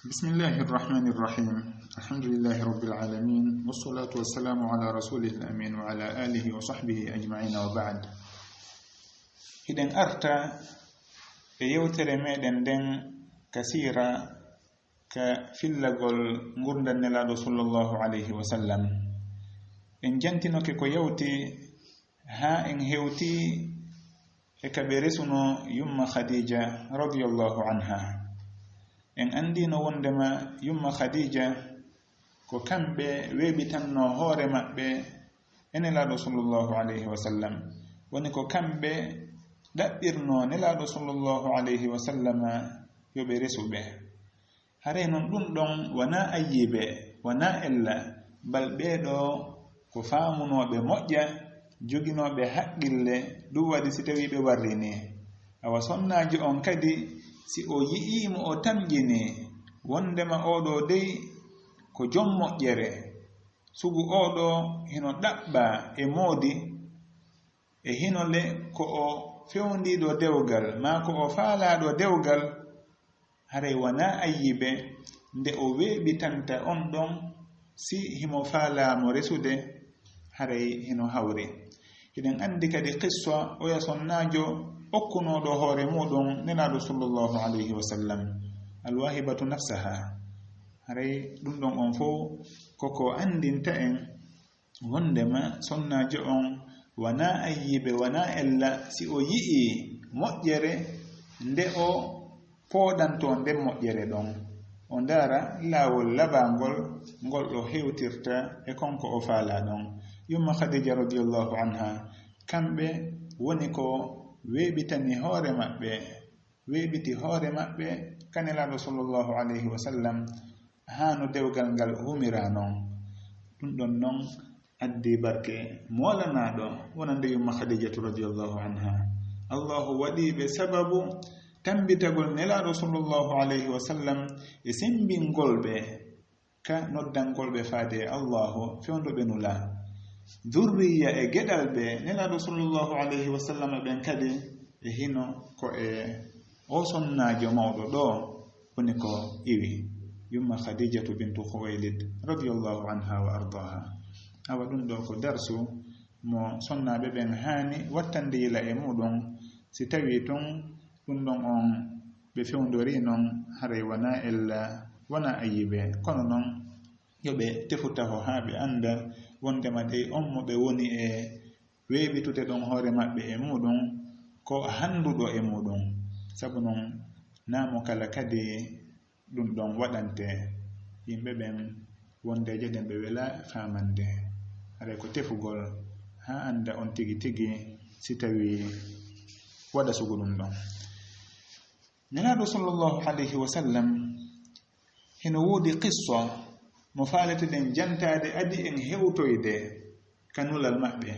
بسم الله الرحمن الرحيم الحمد لله رب العالمين والصلاة والسلام على رسوله الأمين وعلى آله وصحبه أجمعين وبعد إذن أرتا يوتر ميدن دن كثيرا كفلغل غرد النلاد صلى الله عليه وسلم إن جنتنو كو يوتي ها إن هيوتي كبرسنو يم خديجة رضي الله عنها en andino wondema yumma khadija ko kambe webitanno hoore mabbe enelaado sallallahu alayhi wa sallam woni ko kambe dabbirno nelaado sallallahu alayhi wa sallam yobe resube hare non dum don wana ayibe wana ella balbe do ko faamunobe mojja joginobe haqqille du wadi si tawi be warrini awa sonnaaji on kadi si o yi'imo o tamjini wondema oɗo dey ko jom moƴƴere sugu oɗo hino ɗaɓɓa e moodi e hinole ko o fewndiɗo dewgal ma ko o faalaɗo dewgal haray wana ayibe nde o weeɓitanta on ɗon si himo faalamo resude haray hino hawri hiɗen andi kadi qissa oya sonnajo okkunoɗo hoore muɗum nenaɗo sallallahu alayhi wa sallam alwahibatu nafsaha haray ɗum ɗon on fof koko andinta en wondema sonnajo on wana ayibe wana ella si o yi'i moƴƴere nde o pooɗanto nden moƴƴere ɗon o ndara laawol labangol ngol ɗo hewtirta e konko o faala ɗon yumma khadija radiyallahu anha kamɓe woni ko weebitani hoore maɓɓe weebiti hoore maɓɓe kanelaaɗo sallallahu alayhi wa sallam haa no dewgal ngal humira noon ɗum ɗon noon addi barke moolanaaɗo wonande yumma khadijatu radiyallahu anha allahu waɗiiɓe sababu tambitagol nelaaɗo sallallahu alayhi wa sallam e sembingolɓe ka noddangolɓe faade allahu fewndoɓe nula dhurriya e gedal be nelaado sallallahu alayhi wa sallam ben kadi e hino ko e o sonnaajo mawdo do woni ko iwi yumma khadijatu bintu khuwailid radiyallahu anha wa ardaha awa dum do ko darsu mo sonnaabe ben hani wattande ila e mudon si tawi ton dum don on be fewndori non hare wana illa wana ayibe kono non yobe tefuta ho habe anda wondema dey on mo be woni e weebitude don hoore mabbe e mudum ko handudo e mudum sabu non namo kala kadi dum don wadante yimbe ben wonde jeden be wela famande are ko tefugol ha anda on tigi tigi si tawi wada sugudum don nelaado sallallahu alayhi wa sallam hino wodi qissa mo faalete den jantade adi en hewtoyde kanulal mabbe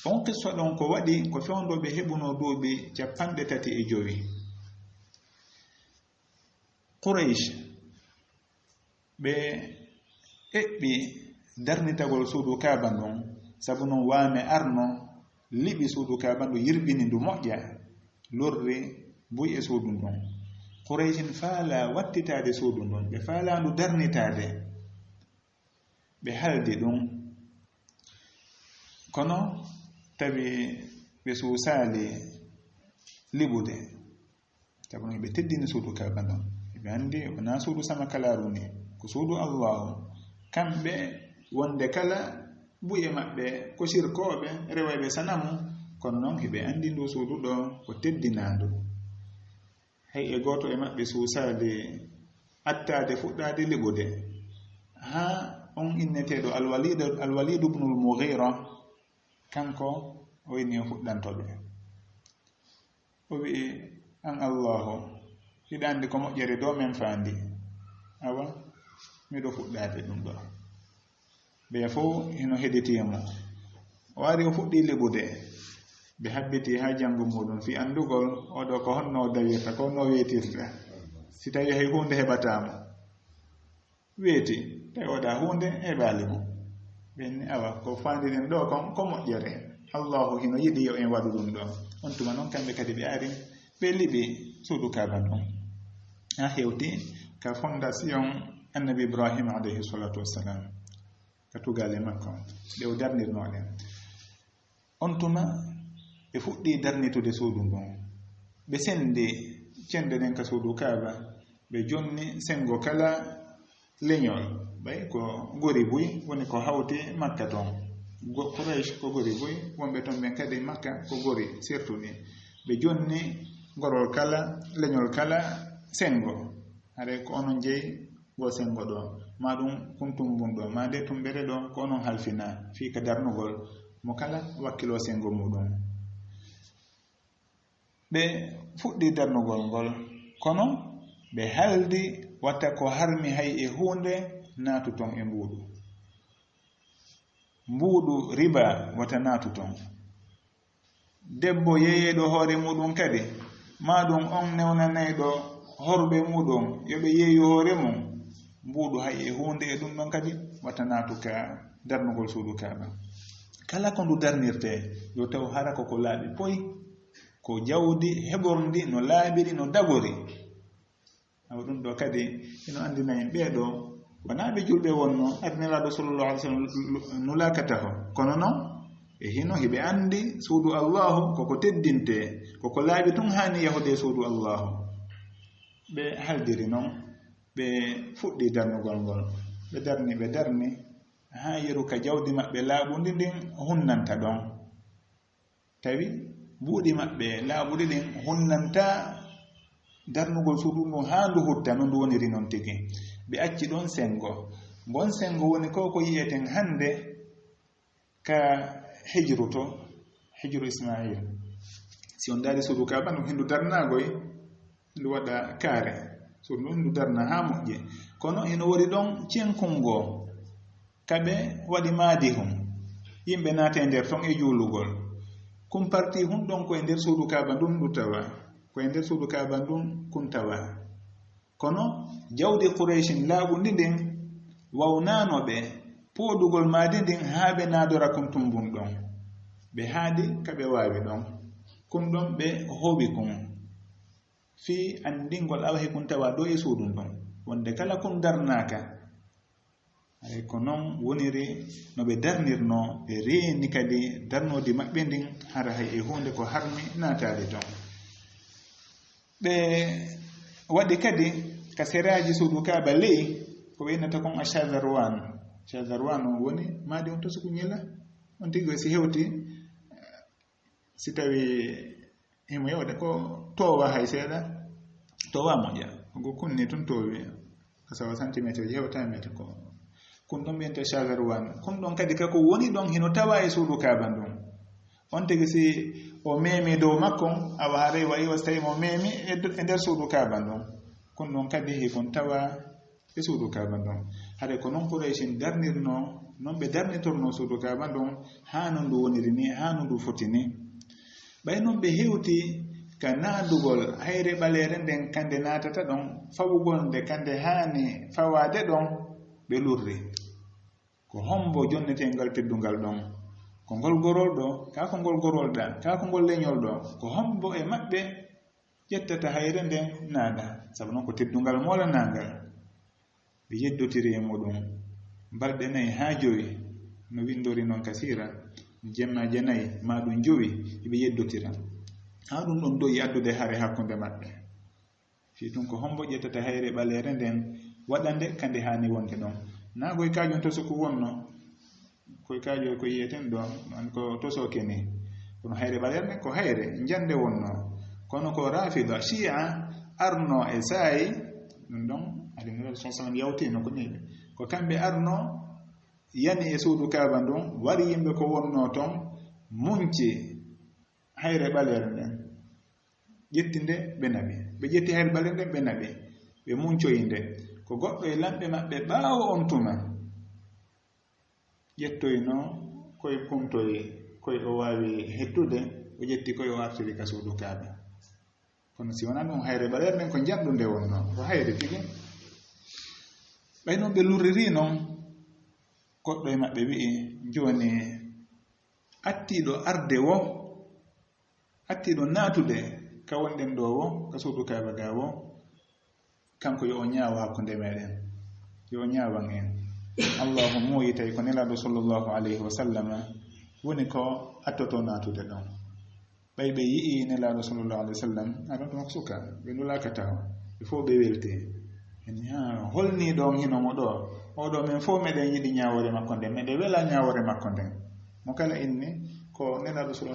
on qissa don ko wadi ko fewndo be hebuno duubi 35 Quraysh be ebbi darnitagol suudu Kaaba non sabu non waame arno libi suudu Kaaba do yirbini ndu moƴƴa lorri buy e suudu non Quraysh faala wattitaade suudu non be faala ndu darnitaade be haldi dum kono tabi be suusali libude tabi be teddini suudu Kaaba non be andi wana suudu sama kalaruni ko suudu Allah kambe wonde kala buye mabbe ko shirkobe rewaybe sanamu kono non be andi ndo suudu do ko teddinando hay e goto e mabbe suusali attade fuddade libude ha on inneteɗo alwalid ibn al-mughira kanko o woni fuddantoɓe o wi an allahu hiɗande ko moƴƴere do men faandi awa miɗo fuɗɗade ɗum ɗo ɓe fof hino heɗitimo o wari o fuɗɗi liɓude ɓe habbiti ha janngo muɗum fi andugol oɗo ko honno dawirta ko honno weetirta si tawi hay hunde heɓatamo weeti tawi oɗa hunde e baalimo ɓenni awa ko faandiɗen ɗo kon ko moƴƴere allahu hino yiɗi yo en waɗu ɗum ɗo on tuma noon kamɓe kadi ɓe ari ɓe liɓi suudu Kaaba ɗum ha hewti ka fondation annabi Ibrahim alayhi salatu wassalam ka tugale makko ɓe o darnirnoɗen on tuma ɓe fuɗɗi darnitude suudu ndun ɓe sendi cende ɗen ka suudu kaaba ɓe jonni sengo kala leñol ɓay ko gori buy woni ko hawti makka ton Quraysh ko gori buy wonɓe ton ɓen kadi makka ko gori surtout ni ɓe jonni gorol kala leñol kala sengo hare ko onon jeyi go sengo ɗo ma ɗum kuntumbun ɗo ma de tumbere ɗo ko onon halfina fi ka darnugol mo kala wakkilo sengo muɗum ɓe fuɗɗi darnugol ngol kono ɓe haldi watta ko harmi hay e hunde naatu ton e mbuuɗu riba wata naatu ton debbo yeyeɗo hoore muɗum kadi ma ɗum on newnanayɗo horɓe muɗum yoɓe yeeyu hoore mum mbuuɗu hay e hunde e ɗum ɗon kadi wata naatu ka darnugol suudu kaaba kala ko ndu darnirte yo taw hara ko laaɓi poy ko jawdi heɓorndi no laaɓiri no dagori aw ɗum ɗo kadi ino andina en ɓeeɗo wona ɓe julɓe wonno adniraɗo sallallahu alaihi wasallam nulakata ho kono noon e hino hiɓe andi suudu allahu koko teddinte koko laaɓi tun hani yahude suudu allahu ɓe haldiri noon ɓe fuɗɗi darnugol ngol ɓe darni ha yeru ka jawdi maɓɓe laaɓundi ndin hunnanta ɗon tawi buuɗi maɓɓe laaɓuɗi ɗin hunnanta darnugol suudu ndu ha ndu hutta no ndu woniri noon tigi ɓe acci ɗon sengo ngon sengo woni ko yiyeten hande ka hijru ismail si on daari suudu kaaba ndu hindu darnagoy ndu waɗa kaare suudu ndu darna ha moƴƴi kono ino wori ɗon cenkungo kaɓe waɗi maadi hum yimɓe naate nder ton e juulugol kum parti hun ɗon koye nder suudu kaaba ndun ndu tawa koye nder suudu kaaba ndun kun tawa kono jawdi Qurayshin laaɓundi ndin wawnano ɓe poodugol maadi ndin haa ɓe naadora kum tumbun ɗon ɓe haadi kaɓe waawi ɗon kum ɗon ɓe hoɓi kum fii andingol awahi kun tawa ɗo e suudu ndon wonde kala kum darnaaka ay ko noon woniri no ɓe darnirno ɓe reeni kadi darnodi maɓɓe ndin hara hay e hunde ko harmi naataade ton ɓe waɗi kadi ka seraji suudu kaaba ley ko ɓe innata kon a Shazarwan on woni maadi on to suku ñilla on tigi si hewti si tawi himo yewde ko towa hay seeɗa towa moƴƴa ko kunni tun towi ko sawa centimétre yewtametre ko kun ɗon mbiyente Shazarwan kun ɗon kadi kako woni ɗon hino tawa e suudu kaaba ndun on tigi si o memi dow makko awa haray wayi o so tawi mo memi e nder suudu kaaba ndun kun ɗon kadi hikon tawa e suudu kaaba ndun hade ko noon Qurayshin darnirno noon ɓe darnitorno suudu kaaba ndun ha no ndu woniri ni ha no ndu foti ni ɓay noon ɓe hewti ka naadugol hayre ɓaleere nden kande naatata ɗon fawugol nde kande haani fawaade ɗon ɓe lurri ko hombo jonnetengal teddungal ɗon ko ngol gorol ɗo ka ko ngol gorol ɗa ka ko ngol leñol ɗo ko hombo e maɓɓe ƴettata hayre nden naada sabu noon ko teddungal molanangal ɓe yeddotiri e muɗum balɗe 4 ha 5 no windori noon kasira jemmaje 4 ma ɗum 5 ɓe yeddotira ha ɗum ɗon doyi addude hare hakkunde maɓɓe fi ɗum ko hombo ƴettata hayre ɓaleere nden waɗande kande hani wonde ɗon na koye kaƴum to suku wonno koye kaƴo ko yiyeten ɗo an ko tosoke ni kono hayre ɓaleere nden ko hayre jande wonno kono ko rafida shi'a arno e saayi ɗum ɗon alimiraɗo sa sallam yawtino ko ñiɓe ko kamɓe arno yani e suudu kaaba ndun wari yimɓe ko wonno toon munci hayre ɓaleere nden ƴetti nde ɓe naɓi ɓe ƴetti hayre ɓaleere nden ɓe naɓi ɓe muncoyi nde ko goɗɗo e lamɓe maɓɓe ɓaawo on tuma ƴettoyno koye pumtoye koye o waawi hettude o ƴetti koye o artiri ka suudu kaaba kono si wona ɗum hayre ɓaleere nden ko jaɗɗunde wonno ko hayre tigi ɓay noon ɓe lurriri noon goɗɗo e maɓɓe wi'i joni attiɗo arde wo attiɗo naatude ka wonɗen ɗo wo ka suudu kaaba ga wo kanko yo nyaawa hakkunde meɗen yo nyaawan en allahumma yitay ko nelaɗo sallallahu alayhi wa sallam woni ko attoto natude ɗon ɓay ɓe yi'i nelaɗo sallallahu alayhi wa sallam aɗon ɗon suka ɓe nulaka taw il faut ɓe welte en holni ɗon hinomo ɗo oɗo men fof meɗen yiɗi ñawore makko nden meɗen wela ñawore makko nden mo kala inni ko nelaɗo